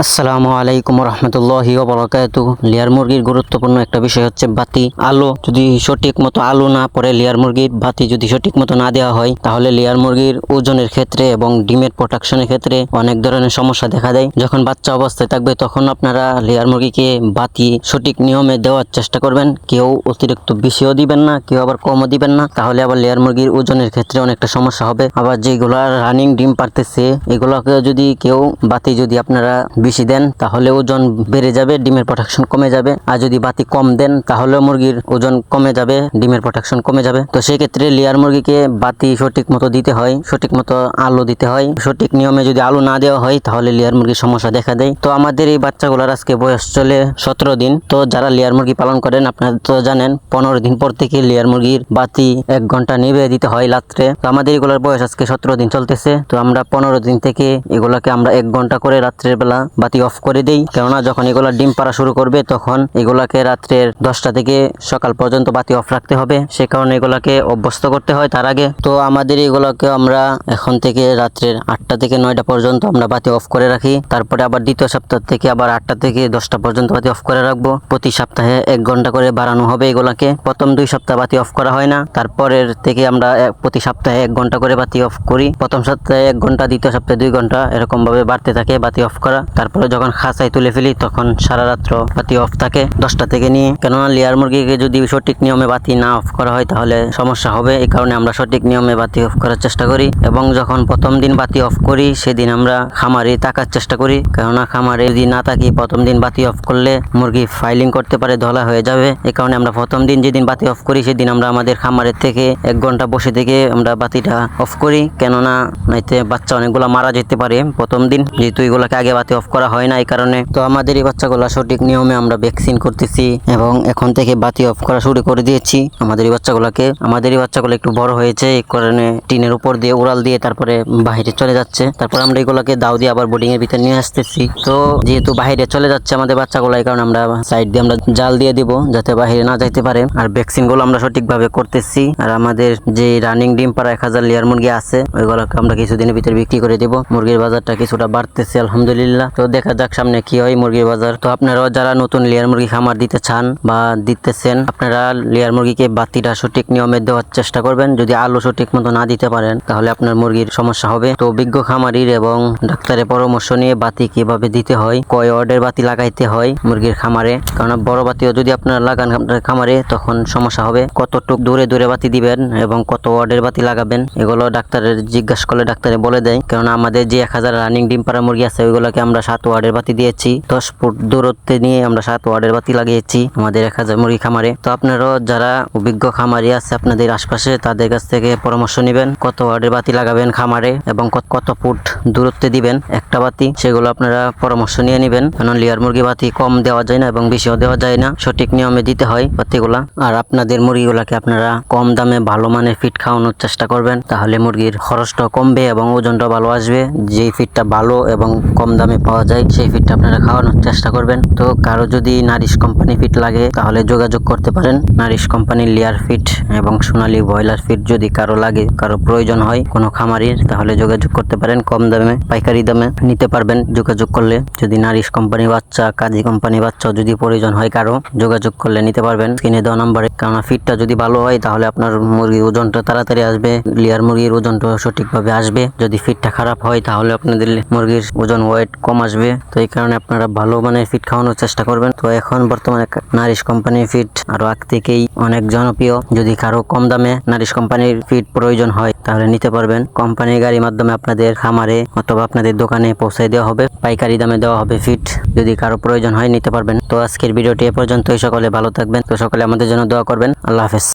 আসসালামু আলাইকুম রহমতুল্লাহি ওয়া বারাকাতুহু। লেয়ার মুরগির গুরুত্বপূর্ণ একটা বিষয় হচ্ছে বাতি, আলো। যদি সঠিক মতো আলো না পড়ে, লেয়ার মুরগির বাতি যদি সঠিক মতো না দেওয়া হয়, তাহলে লেয়ার মুরগির ওজনের ক্ষেত্রে এবং ডিমের প্রোডাকশনের ক্ষেত্রে অনেক ধরনের সমস্যা দেখা দেয়। যখন বাচ্চা অবস্থায় থাকবে তখন আপনারা লেয়ার মুরগিকে বাতি সঠিক নিয়মে দেওয়ার চেষ্টা করবেন। কেউ অতিরিক্ত বেশিও দিবেন না, কেউ আবার কমও দিবেন না, তাহলে আবার লেয়ার মুরগির ওজনের ক্ষেত্রে অনেকটা সমস্যা হবে। আবার যেগুলা রানিং ডিম পারতেছে এগুলোকে যদি কেউ বাতি যদি আপনারা বেশি দেন তাহলে ওজন বেড়ে যাবে, ডিমের প্রোডাকশন কমে যাবে। আর যদি বাতি কম দেন তাহলে মুরগির ওজন কমে যাবে, ডিমের প্রোডাকশন কমে যাবে। তো সেই ক্ষেত্রে লেয়ার মুরগিকে বাতি সঠিক মতো দিতে হয়, সঠিক মতো আলো দিতে হয়। সঠিক নিয়মে যদি আলো না দেওয়া হয় তাহলে লেয়ার মুরগির সমস্যা দেখা দেয়। তো আমাদের এই বাচ্চাগুলোর আজকে বয়স চলে 17 দিন। তো যারা লেয়ার মুরগি পালন করেন আপনারা তো জানেন 15 দিন পর থেকে লেয়ার মুরগির বাতি 1 ঘন্টা নিভে দিতে হয় রাত্রে। তো আমাদের এগুলোর বয়স আজকে 17 দিন চলতেছে। তো আমরা 15 দিন থেকে এগুলাকে আমরা 1 ঘন্টা করে রাত্রের বেলা বাতি অফ করে দেই। কেননা যখন এগুলা ডিম পাড়া শুরু করবে তখন এগুলাকে রাত্রের 10টা থেকে সকাল পর্যন্ত বাতি অফ রাখতে হবে। সে কারণে এগুলাকে অভ্যস্ত করতে হয় তার আগে। তো আমাদের এগুলাকে আমরা এখন থেকে রাত্রের 8টা থেকে 9টা পর্যন্ত আমরা বাতি অফ করে রাখি। তারপরে আবার দ্বিতীয় সপ্তাহ থেকে আবার 8টা থেকে 10টা পর্যন্ত বাতি অফ করে রাখবো। প্রতি সপ্তাহে 1 ঘন্টা করে বাড়ানো হবে এগুলাকে। প্রথম 2 সপ্তাহ বাতি অফ করা হয় না, তারপরের থেকে আমরা প্রতি সপ্তাহে 1 ঘন্টা করে বাতি অফ করি। প্রথম সপ্তাহে 1 ঘন্টা, দ্বিতীয় সপ্তাহে 2 ঘন্টা, এরকম ভাবে বাড়তে থাকে বাতি অফ করা। তারপরে যখন খাঁচায় তুলে ফেলি তখন সারা রাত্র বাতি অফ থাকে 10টা থেকে নিয়ে। কেননা লেয়ার মুরগিকে যদি সঠিক নিয়মে বাতি না অফ করা হয় তাহলে সমস্যা হবে। এই কারণে আমরা সঠিক নিয়মে বাতি অফ করার চেষ্টা করি। এবং যখন প্রথম দিন বাতি অফ করি সেদিন আমরা খামারে থাকার চেষ্টা করি। কেননা খামারে যদি না থাকি, প্রথম দিন বাতি অফ করলে মুরগি ফাইলিং করতে পারে, ধলা হয়ে যাবে। এই কারণে আমরা প্রথম দিন যেদিন বাতি অফ করি সেদিন আমরা আমাদের খামারের থেকে 1 ঘন্টা বসে থেকে আমরা বাতিটা অফ করি। কেননা নাইতে বাচ্চা অনেকগুলা মারা যেতে পারে প্রথম দিন, যেহেতু এগুলাকে আগে বাতি অফ করা হয় না। এই কারণে তো আমাদের এই বাচ্চাগুলা সঠিক নিয়মে আমরা ভ্যাকসিন করতেছি এবং এখন থেকে বাতি অফ করা শুরু করে দিয়েছি আমাদের এই বাচ্চাগুলাকে। আমাদের এই বাচ্চাগুলো একটু বড় হয়েছে, এই কারণে টিনের উপর দিয়ে উড়াল দিয়ে তারপরে বাইরে চলে যাচ্ছে। তারপর আমরা এগুলাকে দাও দিয়ে আবার বোর্ডিং এর ভিতরে নিয়ে আসতেছি। তো যেহেতু বাইরে চলে যাচ্ছে আমাদের বাচ্চাগুলো, এই কারণে আমরা সাইড দিয়ে আমরা জাল দিয়ে দিব যাতে বাইরে না যাইতে পারে। আর ভ্যাকসিন গুলো আমরা সঠিকভাবে করতেছি। আর আমাদের যে রানিং ডিম পাড়া 1000 লেয়ার মুরগি আছে ওইগুলোকে আমরা কিছুদিনের ভিতরে বিক্রি করে দিব। মুরগির বাজারটা কিছুটা বাড়তেছে আলহামদুলিল্লাহ। তো দেখা যাক সামনে কি হয় মুরগির বাজার। তো আপনারাও যারা নতুন লেয়ার মুরগি খামার দিতে চান বা দিতেছেন, আপনারা লেয়ার মুরগিকে বাতিটা সঠিক নিয়মে দেওয়ার চেষ্টা করবেন। যদি আলো সঠিক মতো না দিতে পারেন তাহলে আপনার মুরগির সমস্যা হবে। তো অভিজ্ঞ খামারির এবং ডাক্তারের পরামর্শ নিয়ে বাতি কিভাবে দিতে হয়, কয় ওয়ার্ডের বাতি লাগাইতে হয় মুরগির খামারে, কারণ বড় বাতিও যদি আপনারা লাগান আপনার খামারে তখন সমস্যা হবে। কতটুক দূরে দূরে বাতি দিবেন এবং কত ওয়ার্ডের বাতি লাগাবেন এগুলো ডাক্তারের জিজ্ঞাসা করলে ডাক্তারে বলে দেয়। কারণ আমাদের যে 1000 রানিং ডিম পাড়া মুরগি আছে ওইগুলোকে আমরা 7 ওয়ার্ডের বাতি দিয়েছি। 10 ফুট দূরত্বে নিয়ে আমরা 7 ওয়ার্ডের বাতি লাগিয়েছি আমাদের 1000 মুরগি খামারে। তো আপনারাও যারা অভিজ্ঞ খামারি আছে আপনাদের আশপাশে তাদের কাছ থেকে পরামর্শ নেবেন কত ওয়ার্ডের বাতি লাগাবেন খামারে এবং কত ফুট দূরত্বে দিবেন একটা বাতি, সেগুলো আপনারা পরামর্শ নিয়ে নেবেন। কারণ লেয়ার মুরগি বাতি কম দেওয়া যায় না এবং বেশিও দেওয়া যায় না, সঠিক নিয়মে দিতে হয় বাতিগুলা। আর আপনাদের মুরগিগুলাকে আপনারা কম দামে ভালো মানের ফিড খাওয়ানোর চেষ্টা করবেন, তাহলে মুরগির খরচটা কমবে এবং ওজনটা ভালো আসবে। যেই ফিডটা ভালো এবং কম দামে পাওয়া যায় সেই ফিডটা আপনারা খাওয়ানোর চেষ্টা করবেন। তো কারো যদি নারিশ কোম্পানি ফিড লাগে তাহলে যোগাযোগ করতে পারেন। নারিশ কোম্পানির লেয়ার ফিড এবং সোনালী ব্রয়লার ফিড যদি কারো লাগে, কারো প্রয়োজন হয় কোনো খামারির, তাহলে যোগাযোগ করতে পারেন। কম দামে পাইকারি দামে নিতে পারবেন যোগাযোগ করলে। যদি নারিশ কোম্পানি বাচ্চা, কাজী কোম্পানি বাচ্চা যদি প্রয়োজন হয় কারো, যোগাযোগ করলে নিতে পারবেন স্ক্রিনে দেওয়া নাম্বারে। কারণ ফিডটা যদি ভালো হয় তাহলে আপনার মুরগির ওজনটা তাড়াতাড়ি আসবে, লেয়ার মুরগির ওজনটা সঠিকভাবে আসবে। যদি ফিডটা খারাপ হয় তাহলে আপনাদের মুরগির ওজন ওয়েট কম আসবে। তো এই কারণে আপনারা ভালো মানের ফিড খাওয়ানোর চেষ্টা করবেন। তো এখন বর্তমানে নারিশ কোম্পানির ফিড আরো আগ থেকেই অনেক জনপ্রিয়। যদি কারো কম দামে নারিশ কোম্পানির ফিড প্রয়োজন হয় তাহলে নিতে পারবেন। কোম্পানির গাড়ির মাধ্যমে আপনাদের খামারে অথবা আপনাদের দোকানে পৌঁছে দেওয়া হবে, পাইকারি দামে দেওয়া হবে ফিড। যদি কারো প্রয়োজন হয় নিতে পারবেন। তো আজকের ভিডিওটি এ পর্যন্তই। সকলে ভালো থাকবেন। তো সকলে আমাদের জন্য দোয়া করবেন। আল্লাহ হাফেজ।